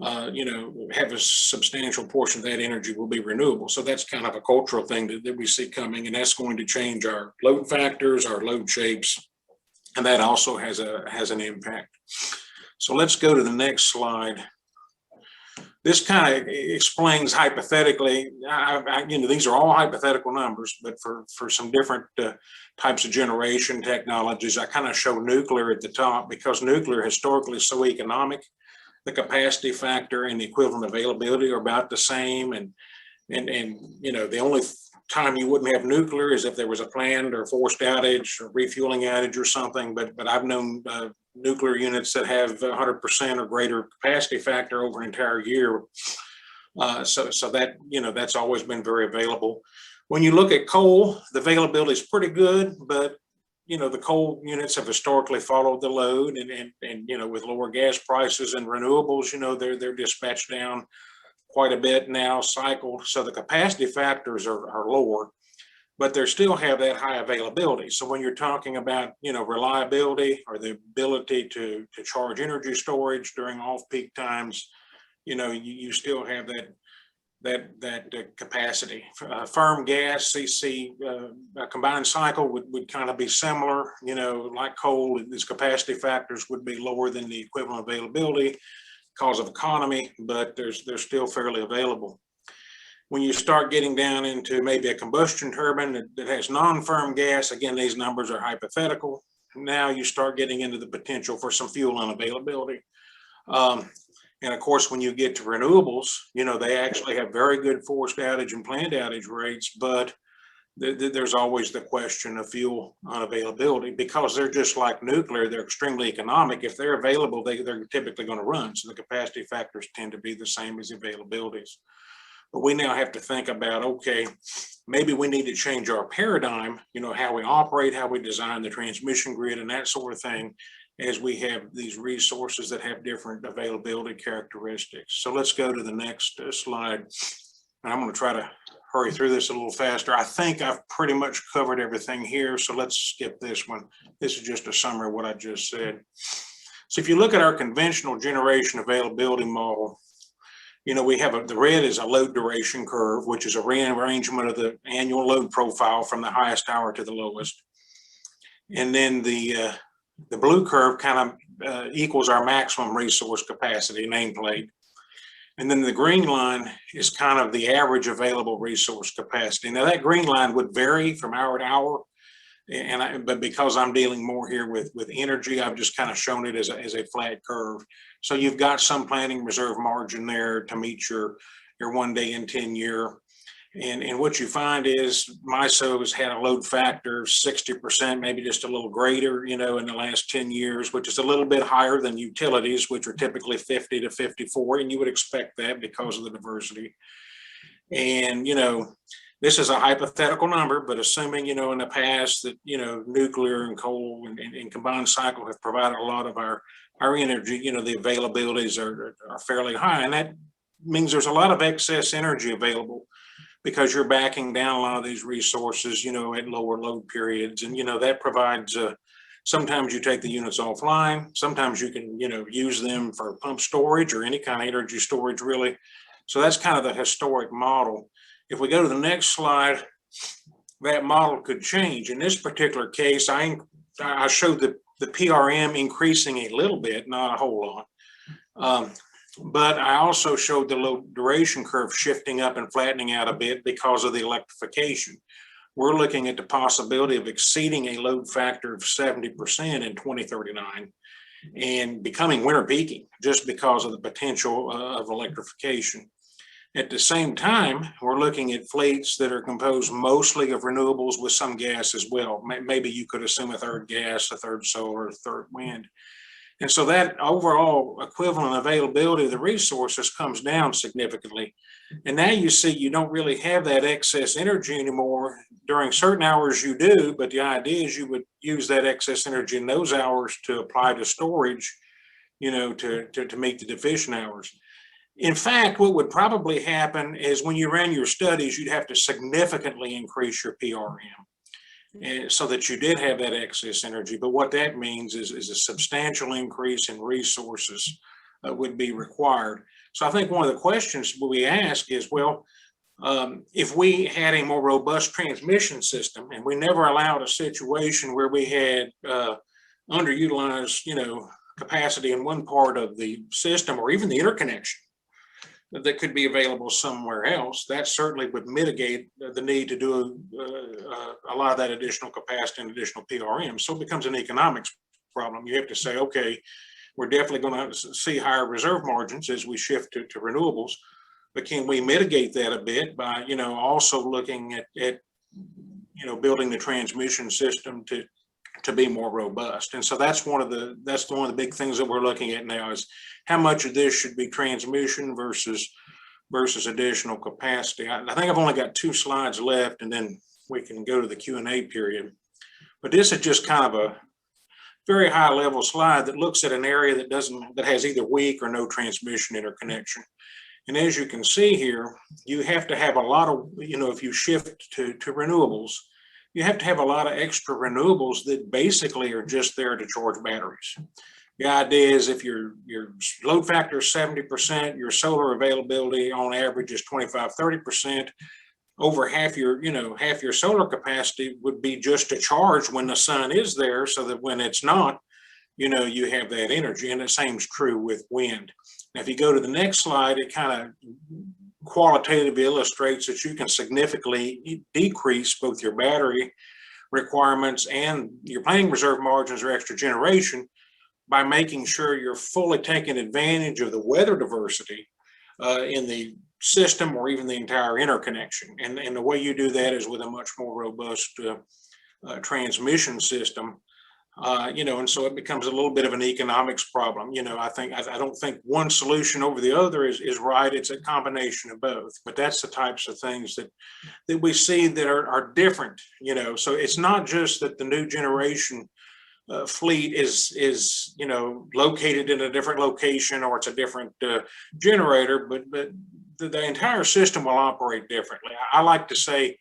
have a substantial portion of that energy will be renewable. So that's kind of a cultural thing that we see coming, and that's going to change our load factors, our load shapes, and that also has an impact. So let's go to the next slide. This kind of explains hypothetically, these are all hypothetical numbers, but for some different types of generation technologies, I kind of show nuclear at the top because nuclear historically is so economic. The capacity factor and the equivalent availability are about the same. And the only time you wouldn't have nuclear is if there was a planned or forced outage or refueling outage or something. But I've known nuclear units that have 100% or greater capacity factor over an entire year. So that, that's always been very available. When you look at coal, the availability is pretty good, but the coal units have historically followed the load, and with lower gas prices and renewables, they're dispatched down quite a bit now, cycled. So the capacity factors are lower, but they still have that high availability. So when you're talking about, reliability or the ability to charge energy storage during off-peak times, you still have that capacity. Firm gas, CC, combined cycle would kind of be similar, like coal. These capacity factors would be lower than the equivalent availability because of economy, but they're still fairly available. When you start getting down into maybe a combustion turbine that has non-firm gas, again, these numbers are hypothetical. Now you start getting into the potential for some fuel unavailability. And of course, when you get to renewables, they actually have very good forced outage and planned outage rates, but there's always the question of fuel unavailability because they're just like nuclear. They're extremely economic. If they're available, they're typically going to run. So the capacity factors tend to be the same as availabilities. But we now have to think about, okay, maybe we need to change our paradigm, how we operate, how we design the transmission grid and that sort of thing, as we have these resources that have different availability characteristics. So let's go to the next slide. And I'm going to try to hurry through this a little faster. I think I've pretty much covered everything here. So let's skip this one. This is just a summary of what I just said. So if you look at our conventional generation availability model, we have the red is a load duration curve, which is a rearrangement of the annual load profile from the highest hour to the lowest. And then the blue curve kind of equals our maximum resource capacity nameplate. And then the green line is kind of the average available resource capacity. Now that green line would vary from hour to hour, but because I'm dealing more here with energy, I've just kind of shown it as a flat curve. So you've got some planning reserve margin there to meet your 1 day in 10 year. And what you find is MISO has had a load factor 60%, maybe just a little greater, in the last 10 years, which is a little bit higher than utilities, which are typically 50 to 54. And you would expect that because of the diversity. And, this is a hypothetical number, but assuming, in the past that, nuclear and coal and combined cycle have provided a lot of our energy, the availabilities are fairly high. And that means there's a lot of excess energy available, because you're backing down a lot of these resources, at lower load periods. And, that provides Sometimes you take the units offline. Sometimes you can, use them for pump storage or any kind of energy storage, really. So that's kind of the historic model. If we go to the next slide, that model could change. In this particular case, I showed the PRM increasing a little bit, not a whole lot. But I also showed the load duration curve shifting up and flattening out a bit because of the electrification. We're looking at the possibility of exceeding a load factor of 70% in 2039 and becoming winter peaking just because of the potential of electrification. At the same time, we're looking at fleets that are composed mostly of renewables with some gas as well. Maybe you could assume a third gas, a third solar, a third wind. And so that overall equivalent availability of the resources comes down significantly. And now you see you don't really have that excess energy anymore. During certain hours you do, but the idea is you would use that excess energy in those hours to apply to storage, to meet the deficient hours. In fact, what would probably happen is when you ran your studies, you'd have to significantly increase your PRM. So that you did have that excess energy. But what that means is a substantial increase in resources would be required. So I think one of the questions we ask is, well, if we had a more robust transmission system and we never allowed a situation where we had underutilized, capacity in one part of the system or even the interconnection that could be available somewhere else, that certainly would mitigate the need to do a lot of that additional capacity and additional PRM. So it becomes an economics problem. You have to say, okay, we're definitely going to see higher reserve margins as we shift to renewables, but can we mitigate that a bit by, also looking at building the transmission system to be more robust. And so that's one of the big things that we're looking at now is how much of this should be transmission versus additional capacity. I think I've only got 2 slides left, and then we can go to the Q&A period. But this is just kind of a very high level slide that looks at an area that has either weak or no transmission interconnection. And as you can see here, you have to have a lot of, if you shift to renewables, you have to have a lot of extra renewables that basically are just there to charge batteries. The idea is if your load factor is 70%, your solar availability on average is 25, 30%, over half your solar capacity would be just to charge when the sun is there, so that when it's not, you have that energy. And the same is true with wind. Now, if you go to the next slide, it kind of qualitatively illustrates that you can significantly decrease both your battery requirements and your planning reserve margins or extra generation by making sure you're fully taking advantage of the weather diversity in the system or even the entire interconnection. And the way you do that is with a much more robust transmission system. And so it becomes a little bit of an economics problem. I don't think one solution over the other is right. It's a combination of both, but that's the types of things that we see that are different, so it's not just that the new generation fleet is located in a different location or it's a different generator, but the entire system will operate differently. I like to say,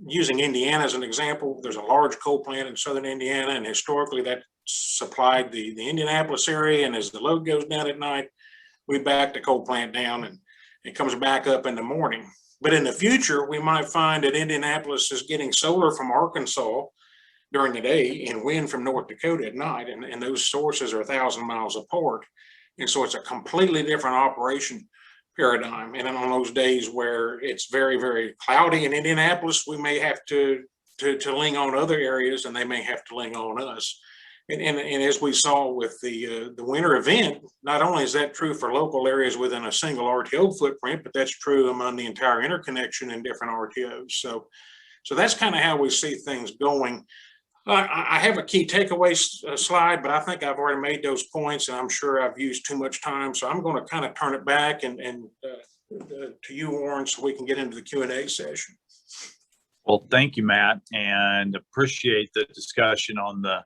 using Indiana as an example, there's a large coal plant in southern Indiana, and historically that supplied the Indianapolis area. And as the load goes down at night, we back the coal plant down and it comes back up in the morning. But in the future, we might find that Indianapolis is getting solar from Arkansas during the day and wind from North Dakota at night. And those sources are 1,000 miles apart. And so it's a completely different operation paradigm. And then on those days where it's very, very cloudy in Indianapolis, we may have to lean on other areas, and they may have to lean on us. And as we saw with the winter event, not only is that true for local areas within a single RTO footprint, but that's true among the entire interconnection in different RTOs. So that's kind of how we see things going. I have a key takeaway slide, but I think I've already made those points, and I'm sure I've used too much time. So I'm going to kind of turn it back and to you, Warren, so we can get into the Q&A session. Well, thank you, Matt, and appreciate the discussion on the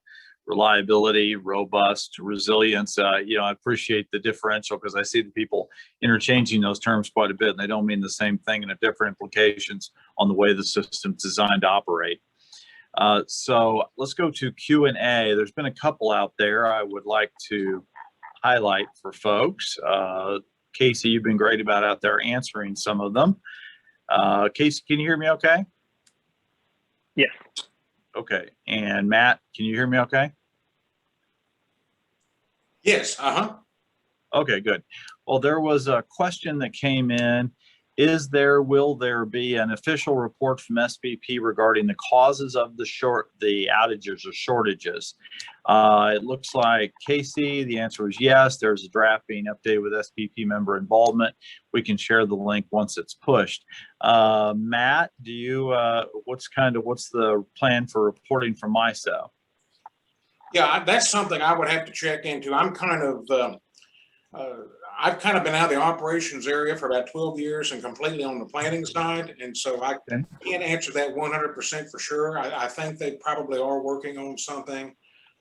reliability, robust, resilience. I appreciate the differential because I see the people interchanging those terms quite a bit, and they don't mean the same thing and have different implications on the way the system's designed to operate. So let's go to Q&A. There's been a couple out there I would like to highlight for folks. Casey, you've been great about out there answering some of them. Casey, can you hear me okay? Yes. Okay. And Matt, can you hear me okay? Yes, Okay, good. Well, there was a question that came in. Will there be an official report from SPP regarding the causes of the outages or shortages? It looks like Casey, the answer is yes. There's a draft being updated with SPP member involvement. We can share the link once it's pushed. Matt, what's the plan for reporting from MISO? yeah, that's something I would have to check into. I've kind of been out of the operations area for about 12 years and completely on the planning side. And so I can't answer that 100% for sure. I think they probably are working on something.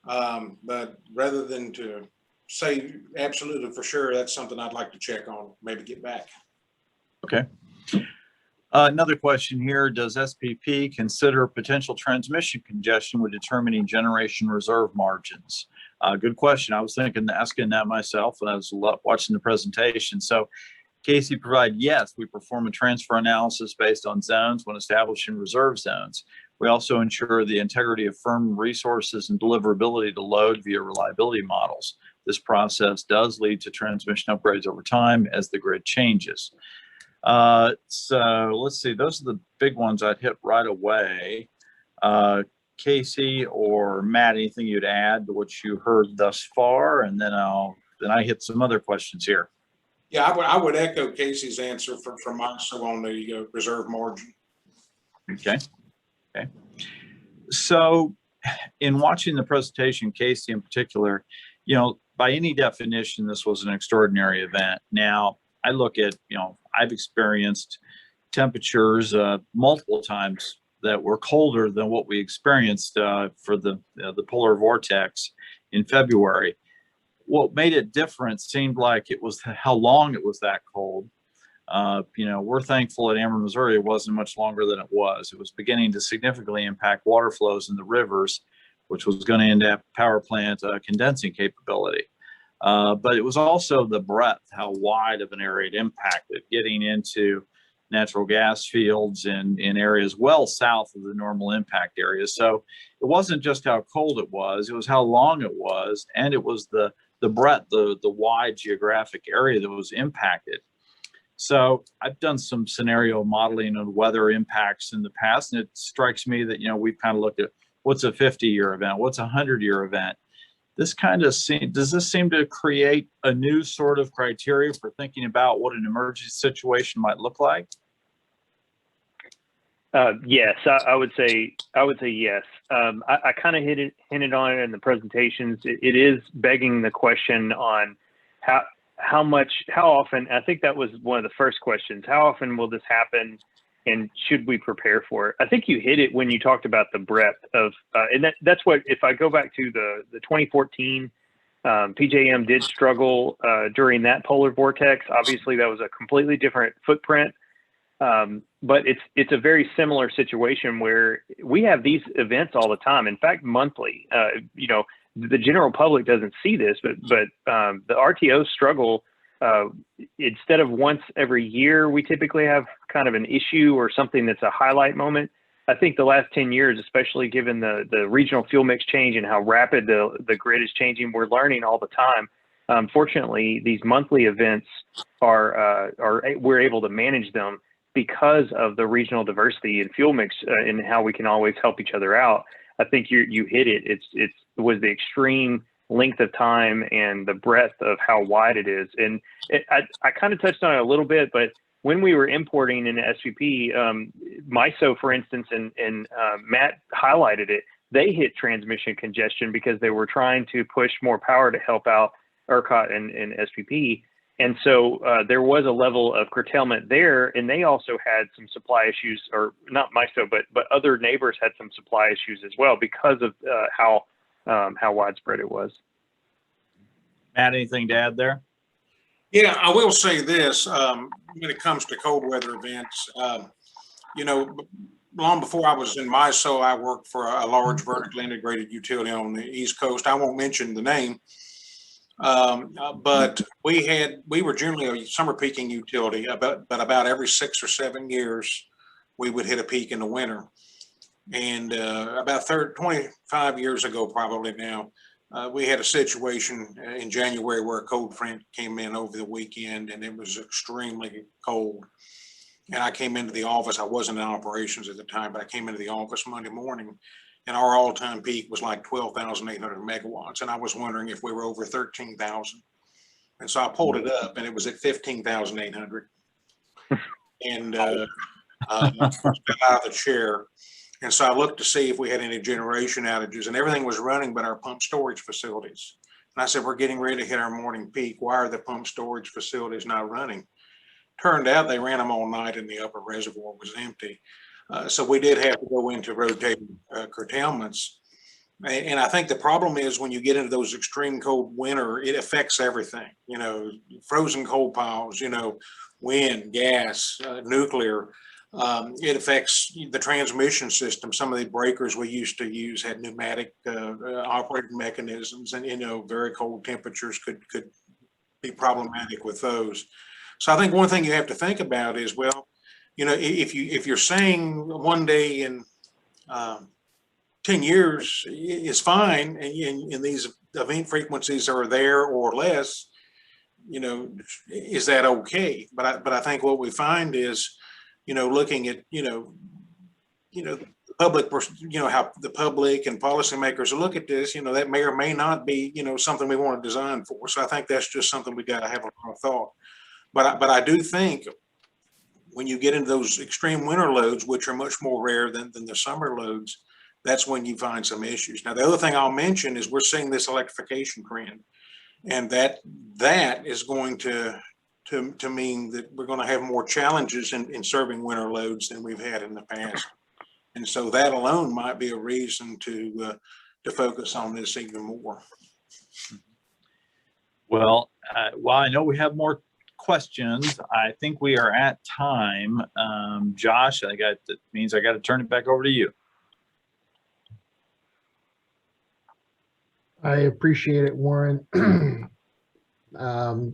But rather than to say absolutely for sure, that's something I'd like to check on, maybe get back. Okay. Another question here, does SPP consider potential transmission congestion when determining generation reserve margins? Good question. I was asking that myself when I was watching the presentation. So Casey provided, yes, we perform a transfer analysis based on zones when establishing reserve zones. We also ensure the integrity of firm resources and deliverability to load via reliability models. This process does lead to transmission upgrades over time as the grid changes. So let's see, those are the big ones I'd hit right away. Casey or Matt, anything you'd add to what you heard thus far? And then I hit some other questions here. Yeah, I would echo Casey's answer from MISO on the reserve margin. Okay. So in watching the presentation, Casey in particular, by any definition, this was an extraordinary event. Now, I look at, I've experienced temperatures multiple times that were colder than what we experienced for the polar vortex in February. What made it different seemed like it was how long it was that cold. We're thankful at Ameren, Missouri, it wasn't much longer than it was. It was beginning to significantly impact water flows in the rivers, which was going to end up power plant condensing capability. But it was also the breadth, how wide of an area it impacted, getting into natural gas fields in areas well south of the normal impact areas. So it wasn't just how cold it was how long it was, and it was the breadth, the wide geographic area that was impacted. So I've done some scenario modeling of weather impacts in the past, and it strikes me that, we've kind of looked at what's a 50-year event, what's a 100-year event. Does this seem to create a new sort of criteria for thinking about what an emergency situation might look like? Yes, I would say yes. I kind of hinted on it in the presentations. It is begging the question on how often. I think that was one of the first questions. How often will this happen, and should we prepare for it? I think you hit it when you talked about the breadth of, and that's what, if I go back to the 2014, PJM did struggle during that polar vortex. Obviously, that was a completely different footprint, but it's a very similar situation where we have these events all the time. In fact, monthly. The general public doesn't see this, but the RTOs struggle. Instead of once every year, we typically have kind of an issue or something that's a highlight moment. I think the last 10 years, especially given the regional fuel mix change and how rapid the grid is changing, we're learning all the time. Fortunately, these monthly events we're able to manage them because of the regional diversity and fuel mix and how we can always help each other out. I think you hit it. It was the extreme length of time and the breadth of how wide it is. And I kind of touched on it a little bit, but when we were importing into SPP, MISO, for instance, and Matt highlighted it, they hit transmission congestion because they were trying to push more power to help out ERCOT and SPP. And so there was a level of curtailment there, and they also had some supply issues, or not MISO, but other neighbors had some supply issues as well because of how widespread it was. Matt, anything to add there? Yeah, I will say this, when it comes to cold weather events, long before I was in MISO, I worked for a large vertically integrated utility on the East Coast. I won't mention the name. But we were generally a summer peaking utility, but about every 6 or 7 years, we would hit a peak in the winter. And about 25 years ago, probably now, we had a situation in January where a cold front came in over the weekend, and it was extremely cold. And I came into the office. I wasn't in operations at the time, but I came into the office Monday morning, and our all-time peak was like 12,800 megawatts. And I was wondering if we were over 13,000. And so I pulled it up, and it was at 15,800. And I got out of the chair. And so I looked to see if we had any generation outages, and everything was running but our pump storage facilities. And I said, we're getting ready to hit our morning peak. Why are the pump storage facilities not running? Turned out they ran them all night and the upper reservoir was empty. So we did have to go into rotating curtailments. And I think the problem is when you get into those extreme cold winter, it affects everything, you know, frozen coal piles, you know, wind, gas, nuclear. It affects the transmission system. Some of the breakers we used to use had pneumatic operating mechanisms, and, you know, very cold temperatures could be problematic with those. So I think one thing you have to think about is, well, you know, if you're saying one day in 10 years is fine, and these event frequencies are there or less, you know, is that okay? But I think what we find is, you know, looking at, you know, the public, you know, how the public and policymakers look at this, you know, that may or may not be, you know, something we want to design for. So I think that's just something we got to have a lot of thought. But I do think when you get into those extreme winter loads, which are much more rare than the summer loads, that's when you find some issues. Now, the other thing I'll mention is we're seeing this electrification trend, and that is going to mean that we're going to have more challenges in serving winter loads than we've had in the past. And so that alone might be a reason to focus on this even more. Well, while I know we have more questions, I think we are at time. Josh, that means I got to turn it back over to you. I appreciate it, Warren.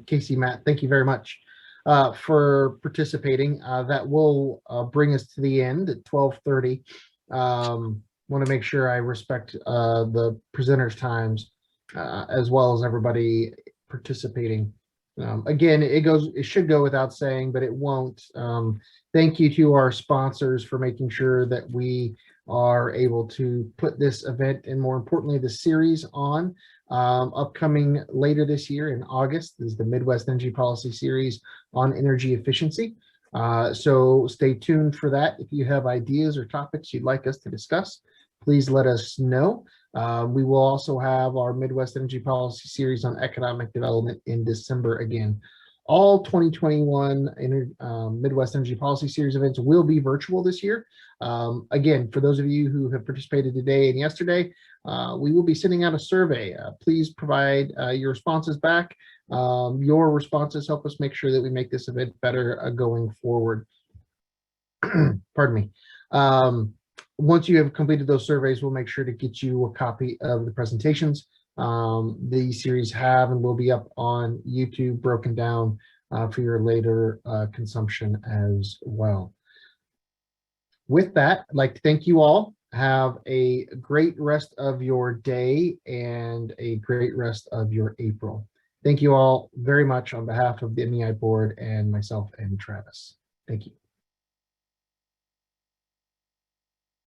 Casey, Matt, thank you very much for participating. That will bring us to the end at 12:30. Want to make sure I respect the presenters' times as well as everybody participating. Again, it should go without saying, but it won't. Thank you to our sponsors for making sure that we are able to put this event, and more importantly, the series on. Upcoming later this year in August is the Midwest Energy Policy Series on energy efficiency. So stay tuned for that. If you have ideas or topics you'd like us to discuss, please let us know. We will also have our Midwest Energy Policy Series on economic development in December again. All 2021 Midwest Energy Policy Series events will be virtual this year. Again, for those of you who have participated today and yesterday, we will be sending out a survey. Please provide your responses back. Your responses help us make sure that we make this event better going forward. Pardon me. Once you have completed those surveys, we'll make sure to get you a copy of the presentations. The series have and will be up on YouTube, broken down for your later consumption as well. With that, I'd like to thank you all. Have a great rest of your day and a great rest of your April. Thank you all very much on behalf of the MEI board and myself and Travis. Thank you.